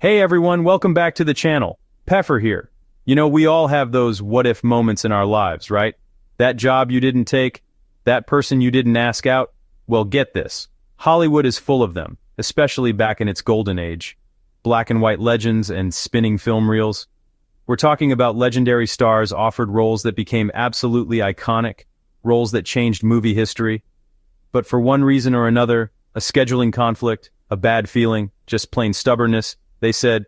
Hey everyone, welcome back to the channel. Peffer here. You know, we all have those what-if moments in our lives, right? That job you didn't take, that person you didn't ask out. Well, get this. Hollywood is full of them, especially back in its golden age. Black and white legends and spinning film reels. We're talking about legendary stars offered roles that became absolutely iconic, roles that changed movie history. But for one reason or another, a scheduling conflict, a bad feeling, just plain stubbornness, they said,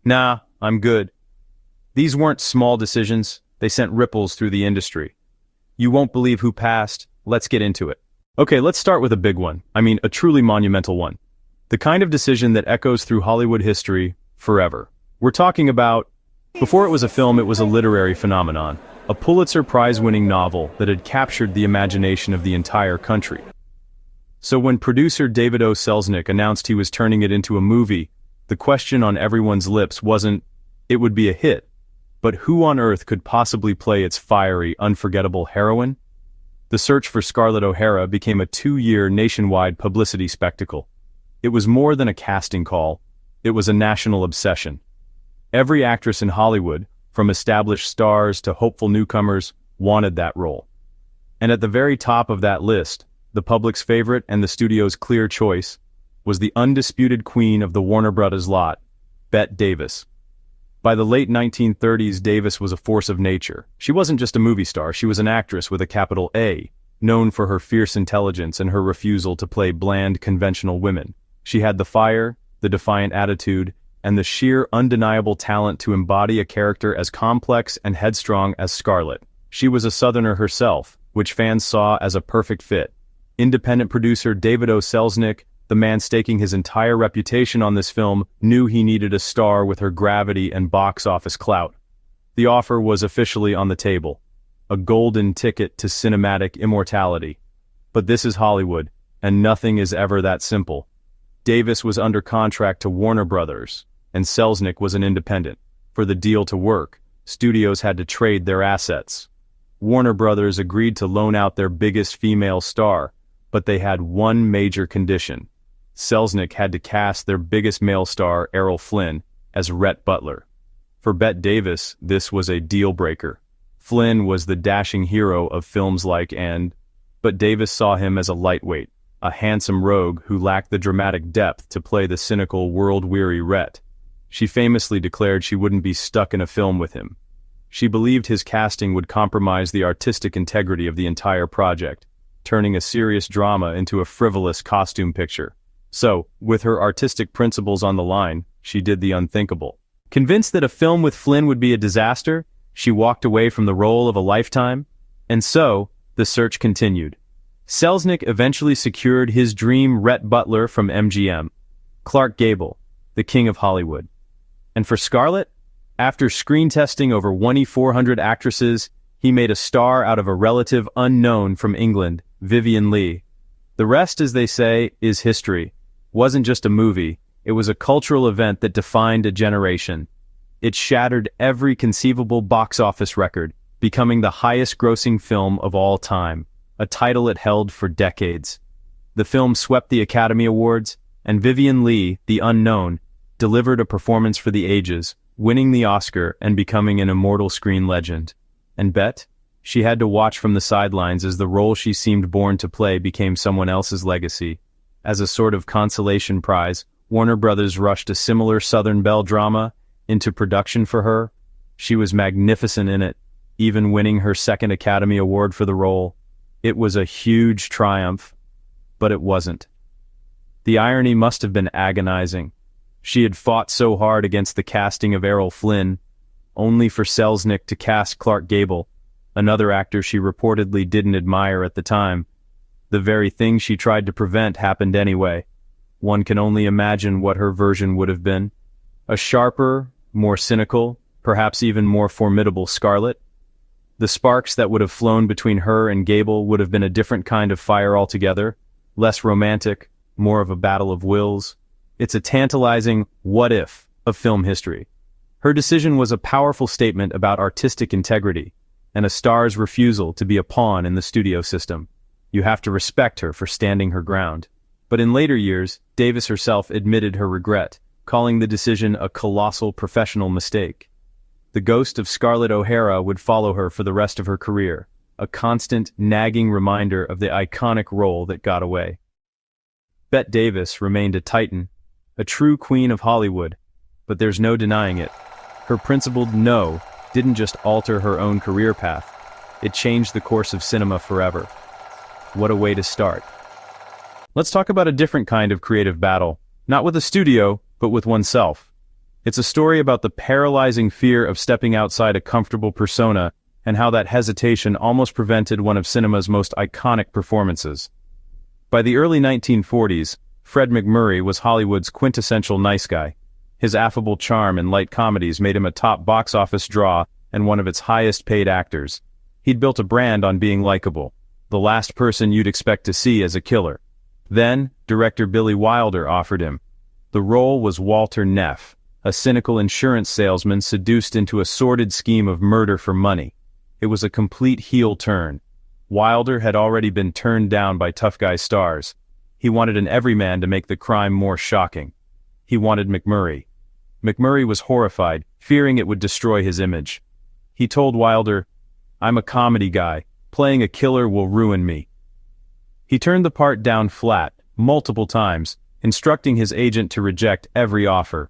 "Nah, I'm good." These weren't small decisions, they sent ripples through the industry. You won't believe who passed. Let's get into it. Okay, let's start with a big one. I mean, a truly monumental one. The kind of decision that echoes through Hollywood history forever. We're talking about, before it was a film, it was a literary phenomenon, a Pulitzer Prize-winning novel that had captured the imagination of the entire country. So when producer David O. Selznick announced he was turning it into a movie, the question on everyone's lips wasn't, it would be a hit, but who on earth could possibly play its fiery, unforgettable heroine? The search for Scarlett O'Hara became a 2-year nationwide publicity spectacle. It was more than a casting call, it was a national obsession. Every actress in Hollywood, from established stars to hopeful newcomers, wanted that role. And at the very top of that list, the public's favorite and the studio's clear choice, was the undisputed queen of the Warner Brothers lot, Bette Davis. By the late 1930s, Davis was a force of nature. She wasn't just a movie star, she was an actress with a capital A, known for her fierce intelligence and her refusal to play bland, conventional women. She had the fire, the defiant attitude, and the sheer, undeniable talent to embody a character as complex and headstrong as Scarlett. She was a Southerner herself, which fans saw as a perfect fit. Independent producer David O. Selznick, the man staking his entire reputation on this film, knew he needed a star with her gravity and box office clout. The offer was officially on the table. A golden ticket to cinematic immortality. But this is Hollywood, and nothing is ever that simple. Davis was under contract to Warner Brothers, and Selznick was an independent. For the deal to work, studios had to trade their assets. Warner Brothers agreed to loan out their biggest female star, but they had one major condition. Selznick had to cast their biggest male star, Errol Flynn, as Rhett Butler. For Bette Davis, this was a deal-breaker. Flynn was the dashing hero of films like but Davis saw him as a lightweight, a handsome rogue who lacked the dramatic depth to play the cynical, world-weary Rhett. She famously declared she wouldn't be stuck in a film with him. She believed his casting would compromise the artistic integrity of the entire project, turning a serious drama into a frivolous costume picture. So, with her artistic principles on the line, she did the unthinkable. Convinced that a film with Flynn would be a disaster, she walked away from the role of a lifetime, and so, the search continued. Selznick eventually secured his dream Rhett Butler from MGM, Clark Gable, the king of Hollywood. And for Scarlett, after screen testing over 2,400 actresses, he made a star out of a relative unknown from England, Vivien Leigh. The rest, as they say, is history. Wasn't just a movie, it was a cultural event that defined a generation. It shattered every conceivable box office record, becoming the highest-grossing film of all time, a title it held for decades. The film swept the Academy Awards, and Vivien Leigh, the unknown, delivered a performance for the ages, winning the Oscar and becoming an immortal screen legend. And Bette? She had to watch from the sidelines as the role she seemed born to play became someone else's legacy. As a sort of consolation prize, Warner Brothers rushed a similar Southern Belle drama into production for her. She was magnificent in it, even winning her second Academy Award for the role. It was a huge triumph, but it wasn't. The irony must have been agonizing. She had fought so hard against the casting of Errol Flynn, only for Selznick to cast Clark Gable, another actor she reportedly didn't admire at the time. The very thing she tried to prevent happened anyway. One can only imagine what her version would have been. A sharper, more cynical, perhaps even more formidable Scarlett. The sparks that would have flown between her and Gable would have been a different kind of fire altogether, less romantic, more of a battle of wills. It's a tantalizing what-if of film history. Her decision was a powerful statement about artistic integrity, and a star's refusal to be a pawn in the studio system. You have to respect her for standing her ground. But in later years, Davis herself admitted her regret, calling the decision a colossal professional mistake. The ghost of Scarlett O'Hara would follow her for the rest of her career, a constant, nagging reminder of the iconic role that got away. Bette Davis remained a titan, a true queen of Hollywood, but there's no denying it. Her principled no didn't just alter her own career path, it changed the course of cinema forever. What a way to start. Let's talk about a different kind of creative battle, not with a studio, but with oneself. It's a story about the paralyzing fear of stepping outside a comfortable persona and how that hesitation almost prevented one of cinema's most iconic performances. By the early 1940s, Fred MacMurray was Hollywood's quintessential nice guy. His affable charm and light comedies made him a top box office draw and one of its highest-paid actors. He'd built a brand on being likable, the last person you'd expect to see as a killer. Then, director Billy Wilder offered him. The role was Walter Neff, a cynical insurance salesman seduced into a sordid scheme of murder for money. It was a complete heel turn. Wilder had already been turned down by tough guy stars. He wanted an everyman to make the crime more shocking. He wanted MacMurray. MacMurray was horrified, fearing it would destroy his image. He told Wilder, "I'm a comedy guy. Playing a killer will ruin me." He turned the part down flat, multiple times, instructing his agent to reject every offer.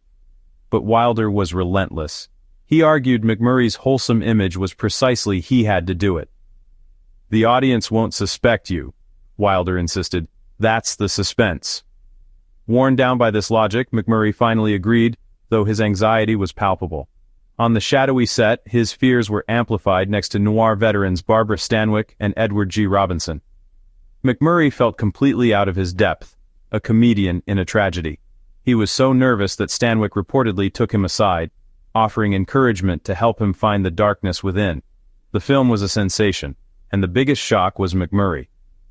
But Wilder was relentless. He argued MacMurray's wholesome image was precisely he had to do it. "The audience won't suspect you," Wilder insisted. "That's the suspense." Worn down by this logic, MacMurray finally agreed, though his anxiety was palpable. On the shadowy set, his fears were amplified next to noir veterans Barbara Stanwyck and Edward G. Robinson. MacMurray felt completely out of his depth, a comedian in a tragedy. He was so nervous that Stanwyck reportedly took him aside, offering encouragement to help him find the darkness within. The film was a sensation, and the biggest shock was MacMurray.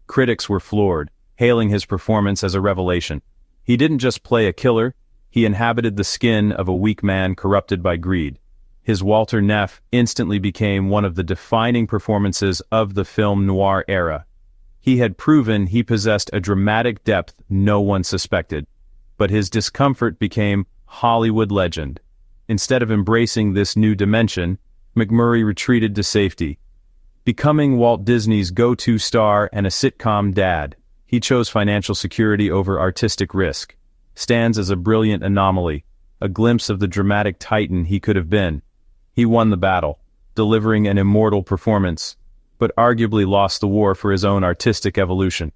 Critics were floored, hailing his performance as a revelation. He didn't just play a killer, he inhabited the skin of a weak man corrupted by greed. His Walter Neff instantly became one of the defining performances of the film noir era. He had proven he possessed a dramatic depth no one suspected, but his discomfort became Hollywood legend. Instead of embracing this new dimension, MacMurray retreated to safety. Becoming Walt Disney's go-to star and a sitcom dad, he chose financial security over artistic risk. Stands as a brilliant anomaly, a glimpse of the dramatic titan he could have been. He won the battle, delivering an immortal performance, but arguably lost the war for his own artistic evolution.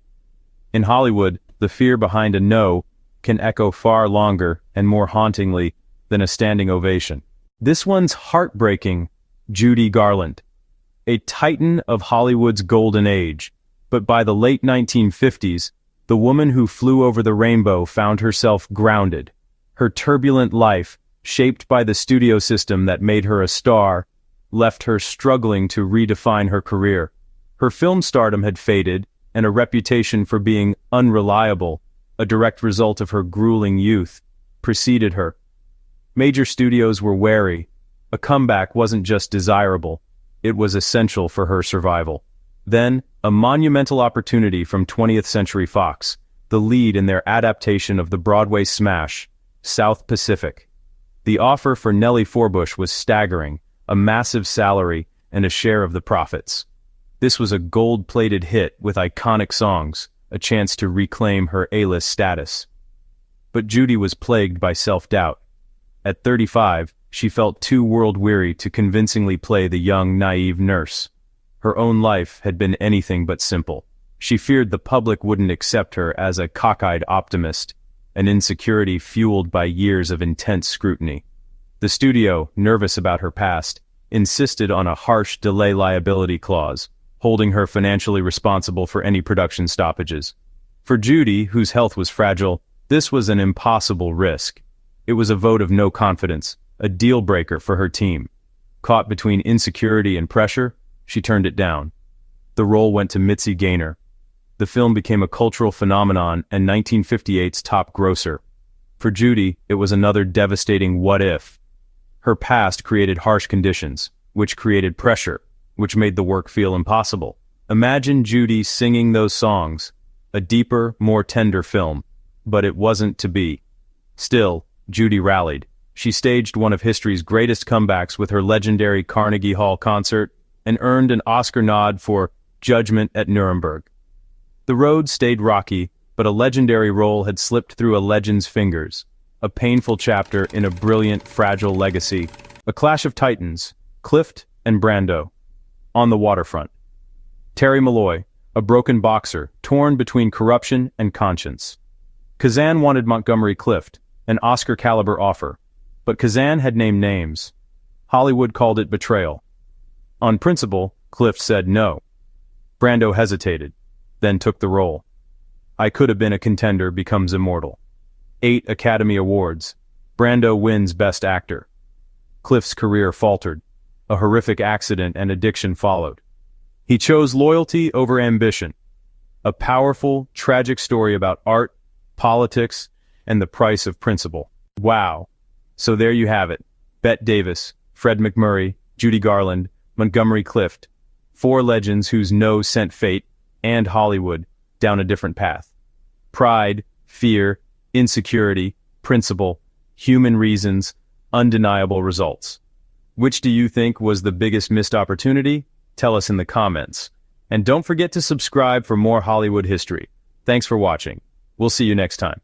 In Hollywood, the fear behind a no can echo far longer and more hauntingly than a standing ovation. This one's heartbreaking. Judy Garland. A titan of Hollywood's golden age, but by the late 1950s, the woman who flew over the rainbow found herself grounded. Her turbulent life, shaped by the studio system that made her a star, left her struggling to redefine her career. Her film stardom had faded, and a reputation for being unreliable, a direct result of her grueling youth, preceded her. Major studios were wary. A comeback wasn't just desirable, it was essential for her survival. Then, a monumental opportunity from 20th Century Fox, the lead in their adaptation of the Broadway smash, South Pacific. The offer for Nellie Forbush was staggering, a massive salary and a share of the profits. This was a gold-plated hit with iconic songs, a chance to reclaim her A-list status. But Judy was plagued by self-doubt. At 35, she felt too world-weary to convincingly play the young, naive nurse. Her own life had been anything but simple. She feared the public wouldn't accept her as a cockeyed optimist, an insecurity fueled by years of intense scrutiny. The studio, nervous about her past, insisted on a harsh delay liability clause, holding her financially responsible for any production stoppages. For Judy, whose health was fragile, this was an impossible risk. It was a vote of no confidence, a deal-breaker for her team. Caught between insecurity and pressure, she turned it down. The role went to Mitzi Gaynor. The film became a cultural phenomenon and 1958's top grosser. For Judy, it was another devastating what-if. Her past created harsh conditions, which created pressure, which made the work feel impossible. Imagine Judy singing those songs, a deeper, more tender film, but it wasn't to be. Still, Judy rallied. She staged one of history's greatest comebacks with her legendary Carnegie Hall concert and earned an Oscar nod for Judgment at Nuremberg. The road stayed rocky, but a legendary role had slipped through a legend's fingers. A painful chapter in a brilliant, fragile legacy. A clash of titans, Clift and Brando. On the waterfront. Terry Malloy, a broken boxer, torn between corruption and conscience. Kazan wanted Montgomery Clift, an Oscar-caliber offer, but Kazan had named names. Hollywood called it betrayal. On principle, Clift said no. Brando hesitated, then took the role. I Could Have Been a Contender becomes immortal. 8 Academy Awards. Brando wins Best Actor. Clift's career faltered. A horrific accident and addiction followed. He chose loyalty over ambition. A powerful, tragic story about art, politics, and the price of principle. Wow. So there you have it. Bette Davis, Fred MacMurray, Judy Garland, Montgomery Clift. 4 legends whose no sent fate, and Hollywood, down a different path. Pride, fear, insecurity, principle, human reasons, undeniable results. Which do you think was the biggest missed opportunity? Tell us in the comments. And don't forget to subscribe for more Hollywood history. Thanks for watching. We'll see you next time.